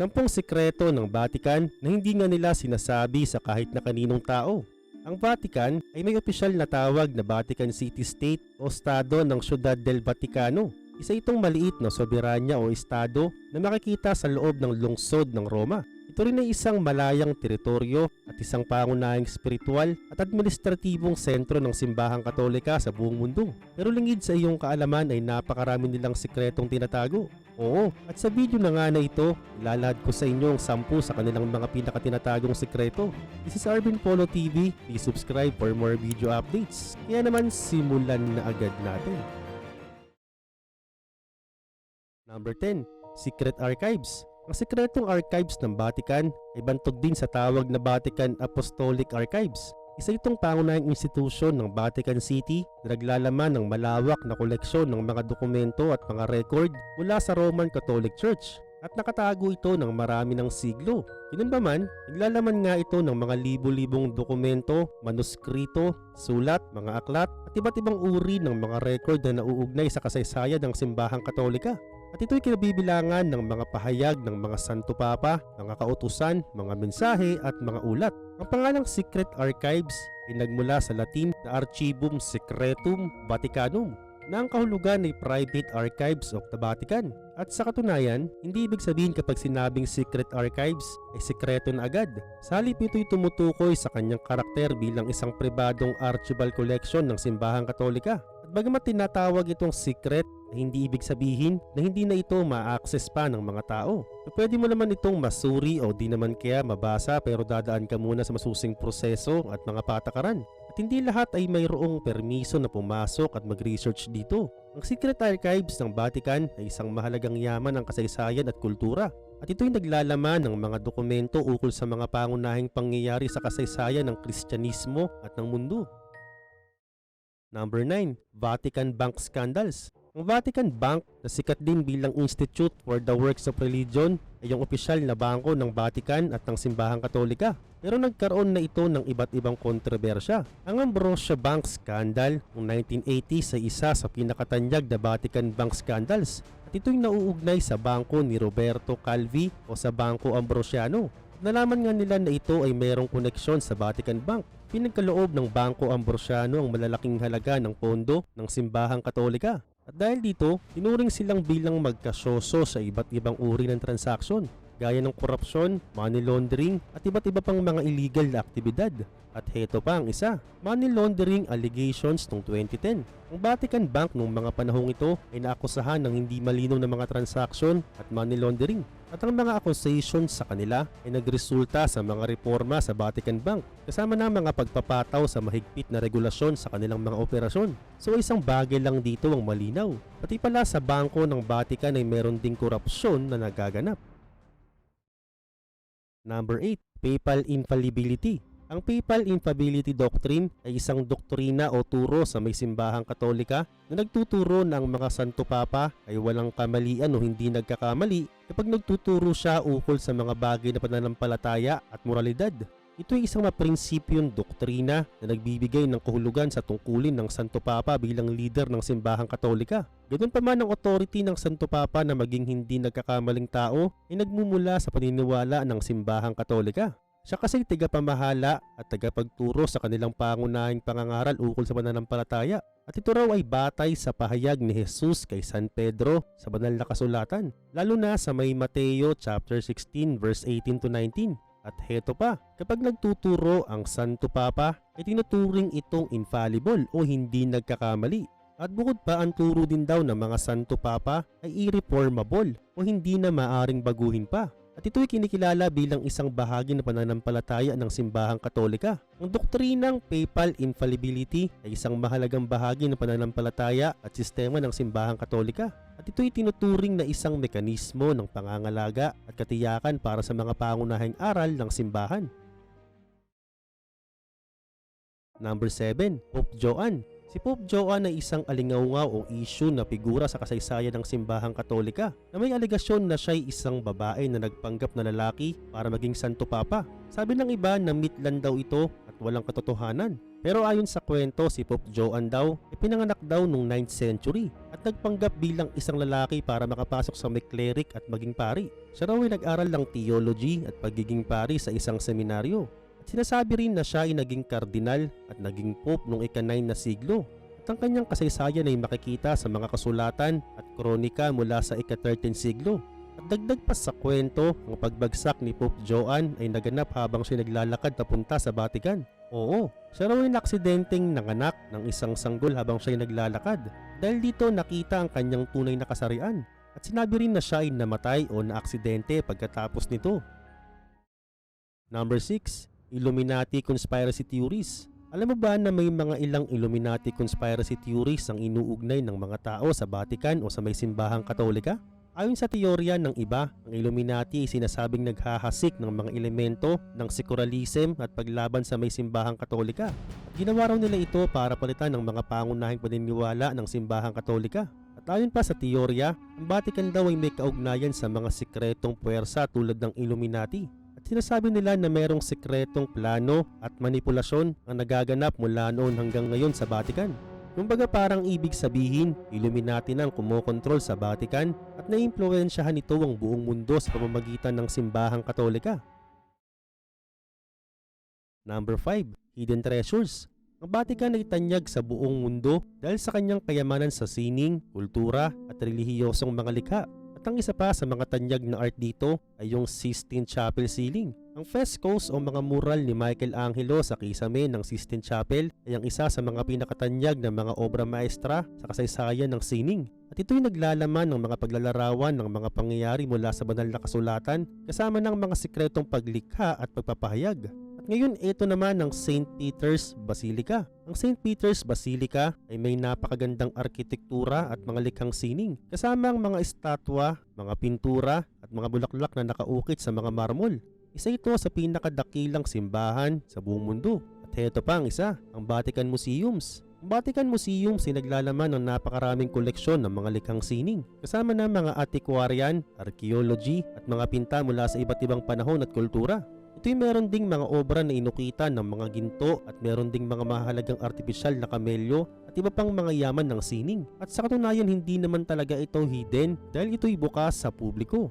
10 sikreto ng Vatican na hindi nga nila sinasabi sa kahit na kaninong tao. Ang Vatican ay may opisyal na tawag na Vatican City State o Estado ng Ciudad del Vaticano. Isa itong maliit na soberanya o estado na makikita sa loob ng lungsod ng Roma. Ito rin ay isang malayang teritoryo at isang pangunahing spiritual at administratibong sentro ng simbahang katolika sa buong mundo. Pero lingid sa iyong kaalaman ay napakarami nilang sikretong tinatago. Oo, at sa video na nga na ito, ilalahad ko sa inyo ang 10 sa kanilang mga pinakatinatagong sikreto. This is Arvin Polo TV, please subscribe for more video updates. Kaya naman simulan na agad natin. Number 10. Secret Archives. Ang sikretong archives ng Vatican ay bantog din sa tawag na Vatican Apostolic Archives. Isa itong pangunahing institusyon ng Vatican City na naglalaman ng malawak na koleksyon ng mga dokumento at mga record mula sa Roman Catholic Church. At nakatago ito ng marami ng siglo. Ganun ba man, naglalaman nga ito ng mga libo-libong dokumento, manuskrito, sulat, mga aklat at iba't ibang uri ng mga record na nauugnay sa kasaysayan ng simbahang katolika. At ito'y kinabibilangan ng mga pahayag ng mga Santo Papa, mga kautusan, mga mensahe at mga ulat. Ang pangalang Secret Archives ay nagmula sa Latin na Archivum Secretum Vaticanum na ang kahulugan ay Private Archives of the Vatican. At sa katunayan, hindi ibig sabihin kapag sinabing Secret Archives ay sikreto na agad. Sa halip ito'y tumutukoy sa kanyang karakter bilang isang pribadong archival collection ng simbahang katolika. At bagamat tinatawag itong secret, hindi ibig sabihin na hindi na ito ma-access pa ng mga tao. So, pwede mo naman itong masuri o di naman kaya mabasa pero dadaan ka muna sa masusing proseso at mga patakaran. At hindi lahat ay mayroong permiso na pumasok at mag-research dito. Ang Secret Archives ng Vatican ay isang mahalagang yaman ng kasaysayan at kultura. At ito'y naglalaman ng mga dokumento ukol sa mga pangunahing pangyayari sa kasaysayan ng Kristyanismo at ng mundo. Number 9. Vatican Bank Scandals. Ang Vatican Bank na sikat din bilang Institute for the Works of Religion ay yung opisyal na bangko ng Vatican at ng simbahang katolika. Pero nagkaroon na ito ng iba't ibang kontrobersya. Ang Ambrosia Bank Scandal noong 1980 ay isa sa pinakatanyag na Vatican Bank Scandals. At ito'y nauugnay sa bangko ni Roberto Calvi o sa Bangko Ambrosiano. Nalaman nga nila na ito ay mayroong koneksyon sa Vatican Bank. Pinagkaloob ng Bangko Ambrosiano ang malalaking halaga ng pondo ng simbahang katolika. At dahil dito, tinuring silang bilang magkasyoso sa iba't ibang uri ng transaksyon, gaya ng korupsyon, money laundering at iba't iba pang mga illegal na aktibidad. At heto pa ang isa, money laundering allegations noong 2010. Ang Vatican Bank noong mga panahong ito ay naakusahan ng hindi malinaw na mga transaksyon at money laundering. At ang mga accusations sa kanila ay nagresulta sa mga reforma sa Vatican Bank, kasama na mga pagpapataw sa mahigpit na regulasyon sa kanilang mga operasyon. So isang bagay lang dito ang malinaw, pati pala sa bangko ng Vatican ay meron ding korupsyon na nagaganap. Number 8. Papal Infallibility. Ang Papal Infallibility Doctrine ay isang doktrina o turo sa may simbahang katolika na nagtuturo na ang mga Santo Papa ay walang kamalian o hindi nagkakamali kapag nagtuturo siya ukol sa mga bagay na pananampalataya at moralidad. Ito ay isang maprinsipyong doktrina na nagbibigay ng kahulugan sa tungkulin ng Santo Papa bilang leader ng simbahang katolika. Ganun pa man ang authority ng Santo Papa na maging hindi nagkakamaling tao ay nagmumula sa paniniwala ng simbahang katolika. Siya kasi tagapamahala at tagapagturo sa kanilang pangunahing pangangaral ukol sa pananampalataya. At ito raw ay batay sa pahayag ni Jesus kay San Pedro sa banal na kasulatan, lalo na sa may Mateo chapter 16 verse 18 to 19. At heto pa, kapag nagtuturo ang Santo Papa ay tinuturing itong infallible o hindi nagkakamali. At bukod pa, ang turo din daw ng mga Santo Papa ay irreformable o hindi na maaring baguhin pa. At ito'y kinikilala bilang isang bahagi ng pananampalataya ng simbahang katolika. Ang doktrinang Papal Infallibility ay isang mahalagang bahagi ng pananampalataya at sistema ng simbahang katolika. At ito'y tinuturing na isang mekanismo ng pangangalaga at katiyakan para sa mga pangunahing aral ng simbahan. Number 7. Pope Joan. Si Pope Joan ay isang alingaungaw o issue na figura sa kasaysayan ng simbahang katolika na may alegasyon na siya'y isang babae na nagpanggap na lalaki para maging Santo Papa. Sabi ng iba na myth lang daw ito at walang katotohanan. Pero ayon sa kwento, si Pope Joan daw ay pinanganak daw noong 9th century at nagpanggap bilang isang lalaki para makapasok sa may cleric at maging pari. Siya raw ay nag-aral ng theology at pagiging pari sa isang seminaryo. At sinasabi rin na siya ay naging kardinal at naging pope noong ika-9 na siglo. At ang kanyang kasaysayan ay makikita sa mga kasulatan at kronika mula sa ika-13 siglo. At dagdag pa sa kwento, ang pagbagsak ni Pope Joan ay naganap habang siya naglalakad papunta sa Vatican. Oo, siya raw ay naksidenteng nanganak ng isang sanggol habang siya ay naglalakad. Dahil dito nakita ang kanyang tunay na kasarian. At sinabi rin na siya ay namatay o naaksidente pagkatapos nito. Number 6. Illuminati Conspiracy Theories. Alam mo ba na may mga ilang Illuminati Conspiracy Theories ang inuugnay ng mga tao sa Vatican o sa may simbahang Katolika? Ayon sa teorya ng iba, ang Illuminati ay sinasabing naghahasik ng mga elemento ng secularisim at paglaban sa may simbahang Katolika. At ginawa raw nila ito para palitan ng mga pangunahing paniniwala ng simbahang Katolika. At ayon pa sa teorya, ang Vatican daw ay may kaugnayan sa mga sikretong puwersa tulad ng Illuminati. At sinasabi nila na mayroong sikretong plano at manipulasyon ang nagaganap mula noon hanggang ngayon sa Vatican. Kumbaga parang ibig sabihin, Illuminati nang kumokontrol sa Vatican at naimpluwensyahan nito ang buong mundo sa pamamagitan ng simbahang Katolika. Number 5. Hidden Treasures. Ang Vatican ay tanyag sa buong mundo dahil sa kanyang kayamanan sa sining, kultura at relihiyosong mga likha. At ang isa pa sa mga tanyag na art dito ay yung Sistine Chapel ceiling. Ang frescoes o mga mural ni Michelangelo sa kisame ng Sistine Chapel ay ang isa sa mga pinakatanyag na mga obra maestra sa kasaysayan ng sining. At ito'y naglalaman ng mga paglalarawan ng mga pangyayari mula sa banal na kasulatan kasama ng mga sikretong paglikha at pagpapahayag. At ngayon ito naman ang St. Peter's Basilica. Ang St. Peter's Basilica ay may napakagandang arkitektura at mga likhang sining kasama ang mga estatwa, mga pintura at mga bulaklak na nakaukit sa mga marmol. Isa ito sa pinakadakilang simbahan sa buong mundo. At heto pa ang isa, ang Vatican Museums. Ang Vatican Museums ay naglalaman ng napakaraming koleksyon ng mga likhang sining kasama ng mga antiquarian, archaeology at mga pinta mula sa iba't ibang panahon at kultura. Ito'y meron ding mga obra na inukita ng mga ginto at meron ding mga mahalagang artipisyal na kamelyo at iba pang mga yaman ng sining. At sa katunayan hindi naman talaga ito hidden dahil ito'y bukas sa publiko.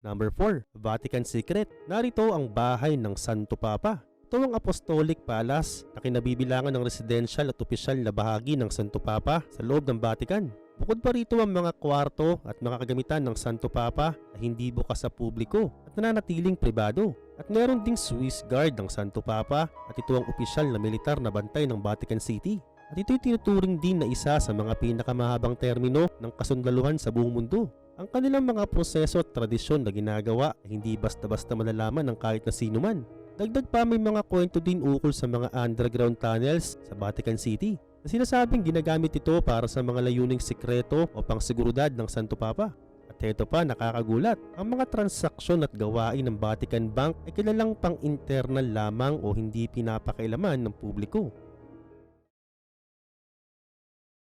Number 4. Vatican Secret. Narito ang bahay ng Santo Papa. Ito ang Apostolic Palace na kinabibilangan ng residential at opisyal na bahagi ng Santo Papa sa loob ng Vatican. Bukod pa rito ang mga kwarto at mga kagamitan ng Santo Papa na hindi bukas sa publiko at nananatiling pribado. At meron ding Swiss Guard ng Santo Papa at ito ang opisyal na militar na bantay ng Vatican City. At ito'y tinuturing din na isa sa mga pinakamahabang termino ng kasundaluhan sa buong mundo. Ang kanilang mga proseso at tradisyon na ginagawa ay hindi basta-basta malalaman ng kahit na sino man. Dagdag pa may mga kwento din ukol sa mga underground tunnels sa Vatican City na sinasabing ginagamit ito para sa mga layuning sikreto o pangseguridad ng Santo Papa. At heto pa nakakagulat, ang mga transaksyon at gawain ng Vatican Bank ay kilalang pang-internal lamang o hindi pinapakailaman ng publiko.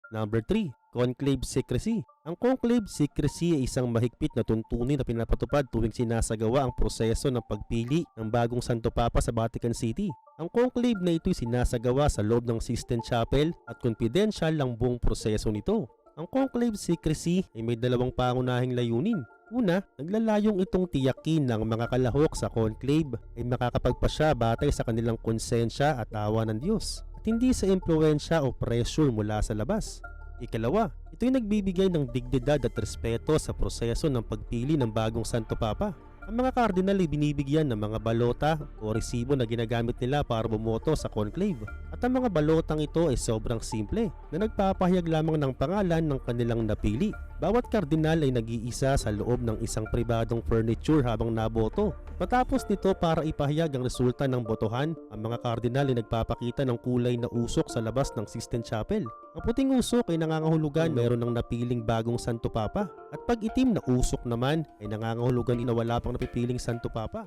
Number 3. Conclave Secrecy. Ang conclave secrecy ay isang mahigpit na tuntunin na pinapatupad tuwing sinasagawa ang proseso ng pagpili ng bagong Santo Papa sa Vatican City. Ang conclave na ito'y sinasagawa sa loob ng Sistine Chapel at confidential ang buong proseso nito. Ang conclave secrecy ay may dalawang pangunahing layunin. Una, naglalayong itong tiyakin ng mga kalahok sa conclave ay makakapagpasya batay sa kanilang konsensya at awa ng Diyos at hindi sa impluensya o pressure mula sa labas. Ikalawa, ito'y nagbibigay ng dignidad at respeto sa proseso ng pagpili ng bagong Santo Papa. Ang mga kardinal ay binibigyan ng mga balota o resibo na ginagamit nila para bumoto sa conclave. At ang mga balotang ito ay sobrang simple na nagpapahayag lamang ng pangalan ng kanilang napili. Bawat kardinal ay nag-iisa sa loob ng isang pribadong furniture habang naboto. Matapos nito para ipahayag ang resulta ng botohan, ang mga kardinal ay nagpapakita ng kulay na usok sa labas ng Sistine Chapel. Ang puting usok ay nangangahulugan mayroon ng napiling bagong Santo Papa. At pag itim na usok naman ay nangangahulugan na wala pang napipiling Santo Papa.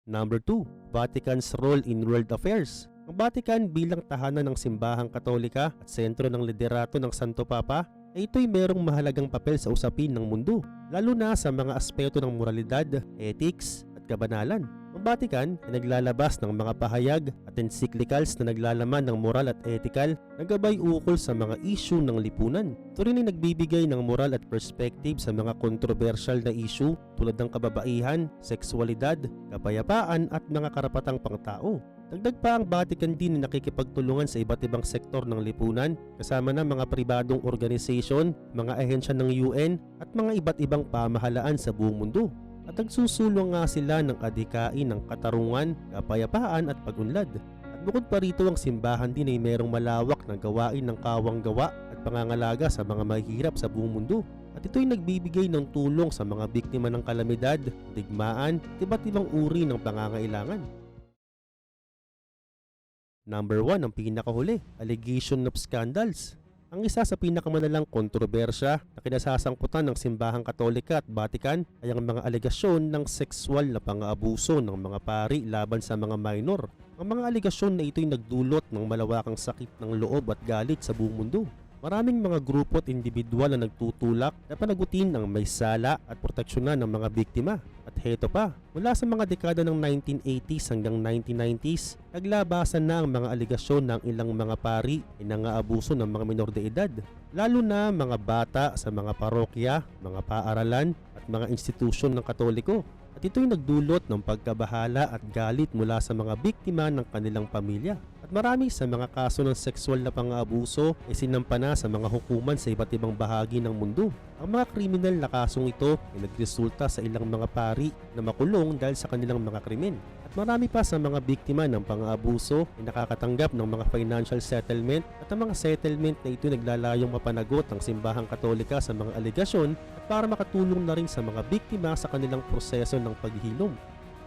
Number 2. Vatican's role in world affairs. Ang Vatican bilang tahanan ng simbahang Katolika at sentro ng liderato ng Santo Papa ay ito'y merong mahalagang papel sa usapin ng mundo, lalo na sa mga aspeto ng moralidad, ethics at kabanalan. Ang Vatican ay naglalabas ng mga pahayag at encyclicals na naglalaman ng moral at ethical na gabay ukol sa mga issue ng lipunan. Ito rin ay nagbibigay ng moral at perspective sa mga kontrobersyal na issue tulad ng kababaihan, sexualidad, kapayapaan at mga karapatang pangtao. Dagdag pa, ang Vatican din na nakikipagtulungan sa iba't ibang sektor ng lipunan kasama ng mga pribadong organisasyon, mga ahensya ng UN at mga iba't ibang pamahalaan sa buong mundo. At nagsusulong nga sila ng adhikain ng katarungan, kapayapaan at pag-unlad. At bukod pa rito, ang simbahan din ay merong malawak na gawain ng kawang-gawa at pangangalaga sa mga mahihirap sa buong mundo. At ito ay nagbibigay ng tulong sa mga biktima ng kalamidad, digmaan at iba't ibang uri ng pangangailangan. Number 1, ang pinakahuli, allegation of scandals. Ang isa sa pinakamalalang kontrobersya na kinasasangkutan ng Simbahang Katolika at Vatican ay ang mga alegasyon ng sexual na pang-aabuso ng mga pari laban sa mga minor. Ang mga alegasyon na ito ay nagdulot ng malawakang sakit ng loob at galit sa buong mundo. Maraming mga grupo at individual na nagtutulak na panagutin ang may sala at proteksyonan ng mga biktima. At heto pa, mula sa mga dekada ng 1980s hanggang 1990s, naglabasan na ang mga aligasyon ng ilang mga pari ay nangaabuso ng mga minor de edad, lalo na mga bata sa mga parokya, mga paaralan at mga institusyon ng Katoliko. At ito ay nagdulot ng pagkabahala at galit mula sa mga biktima ng kanilang pamilya. At marami sa mga kaso ng sexual na pang-aabuso ay sinampana sa mga hukuman sa iba't ibang bahagi ng mundo. Ang mga kriminal na kasong ito ay nagresulta sa ilang mga pari na makulong dahil sa kanilang mga krimen. At marami pa sa mga biktima ng pang-aabuso ay nakakatanggap ng mga financial settlement, at ang mga settlement na ito naglalayong mapanagot ang Simbahang Katolika sa mga alegasyon at para makatulong na rin sa mga biktima sa kanilang proseso ng paghilom.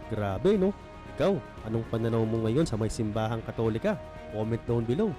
Grabe, no? Ikaw, anong pananaw mo ngayon sa may Simbahang Katolika? Comment down below.